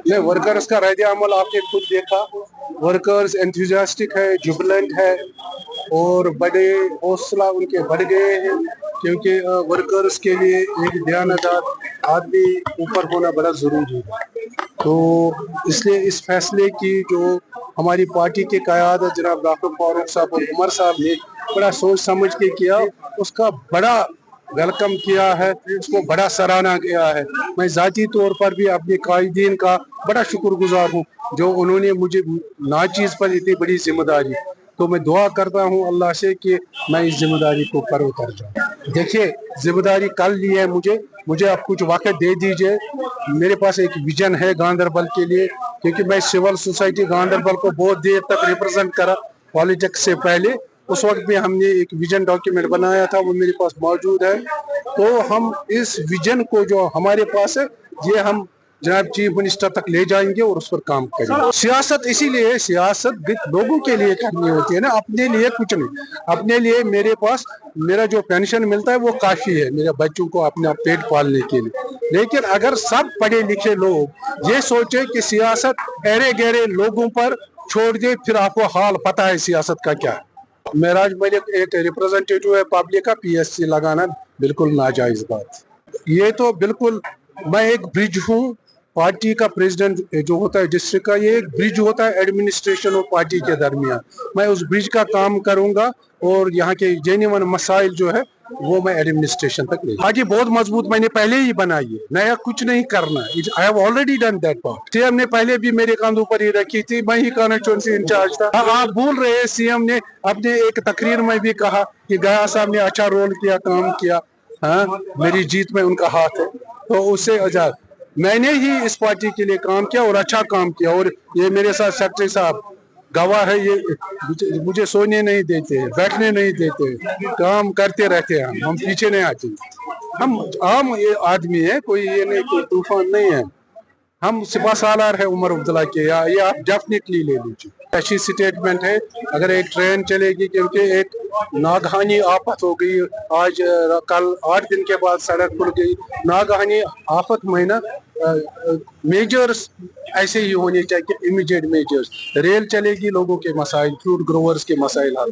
नहीं, वर्कर्स का रद्द अमल आपने खुद देखा। वर्कर्स एंथुजियास्टिक है, जुबिलेंट है और बड़े हौसला उनके बढ़ गए हैं, क्योंकि वर्कर्स के लिए एक दयानदार आदमी ऊपर होना बड़ा ज़रूरी है। तो इसलिए इस फैसले की जो हमारी पार्टी के क़यादत जनाब डॉक्टर फारूक साहब और उमर साहब ने बड़ा सोच समझ के किया, उसका बड़ा वेलकम किया है, उसको बड़ा सराहना किया है। मैं ज़ाती तौर पर भी अपने कायदीन का बड़ा शुक्रगुजार हूँ जो उन्होंने मुझे नाचीज़ पर इतनी बड़ी जिम्मेदारी, तो मैं दुआ करता हूँ अल्लाह से कि मैं इस जिम्मेदारी को पर उतर जाऊँ। देखिए, जिम्मेदारी कल ली है मुझे आप कुछ वक्त दे दीजिए। मेरे पास एक विजन है गांधरबल के लिए, क्योंकि मैं सिविल सोसाइटी गांधरबल को बहुत देर तक रिप्रेजेंट करा पॉलिटिक्स से पहले। उस वक्त भी हमने एक विजन डॉक्यूमेंट बनाया था, वो मेरे पास मौजूद है। तो हम इस विजन को जो हमारे पास है, ये हम जनाब चीफ मिनिस्टर तक ले जाएंगे और उस पर काम करेंगे। सियासत इसीलिए, सियासत लोगों के लिए करनी होती है ना, अपने लिए कुछ नहीं। अपने लिए मेरे पास मेरा जो पेंशन मिलता है वो काफी है मेरे बच्चों को अपना पेट पालने के लिए। लेकिन अगर सब पढ़े लिखे लोग ये सोचे कि सियासत अरे गहरे लोगों पर छोड़ दे, फिर आपको हाल पता है सियासत का क्या है। मेराज मलिक एक रिप्रेजेंटेटिव है पब्लिक का, PSC लगाना बिल्कुल नाजायज बात। ये तो बिल्कुल, मैं एक ब्रिज हूँ। पार्टी का प्रेसिडेंट जो होता है डिस्ट्रिक्ट का, ये एक ब्रिज होता है एडमिनिस्ट्रेशन और पार्टी के दरमियान। मैं उस ब्रिज का काम करूंगा और यहाँ के जेन्युइन मसाइल जो है वो मैं एडमिनिस्ट्रेशन तक ले। पार्टी बहुत मजबूत मैंने पहले ही बनाई है, नया कुछ नहीं करना। I have already done that part. CM ने पहले भी मेरे कांधों पर ही रखी थी, मैं ही कॉन्स्टिट्यूंसी इंचार्ज था। आप भूल रहे हैं, सीएम ने अपने एक तकरीर में भी कहा कि गया साहब ने अच्छा रोल किया, काम किया। हाँ, मेरी जीत में उनका हाथ है। तो उससे आजाद मैंने ही इस पार्टी के लिए काम किया और अच्छा काम किया। और ये मेरे साथ सेक्रेटरी साहब गवाह है, ये मुझे सोने नहीं देते, बैठने नहीं देते, काम करते रहते हैं। हम पीछे नहीं आते। हम आम ये आदमी है, कोई ये नहीं, कोई तूफान नहीं है। हम सिपा सालार है उमर अब्दुल्ला के, या ये आप डेफिनेटली ले लीजिए। अच्छी स्टेटमेंट है। अगर एक ट्रेन चलेगी, क्योंकि एक नागहानी आफत हो गई आज, कल 8 दिन के बाद सड़क खुल गई। नागहानी आफत में ना मेजर्स ऐसे ही होने चाहिए, इमीडिएट मेजर्स। रेल चलेगी, लोगों के मसाइल, फ्रूट ग्रोवर्स के मसाइल हल।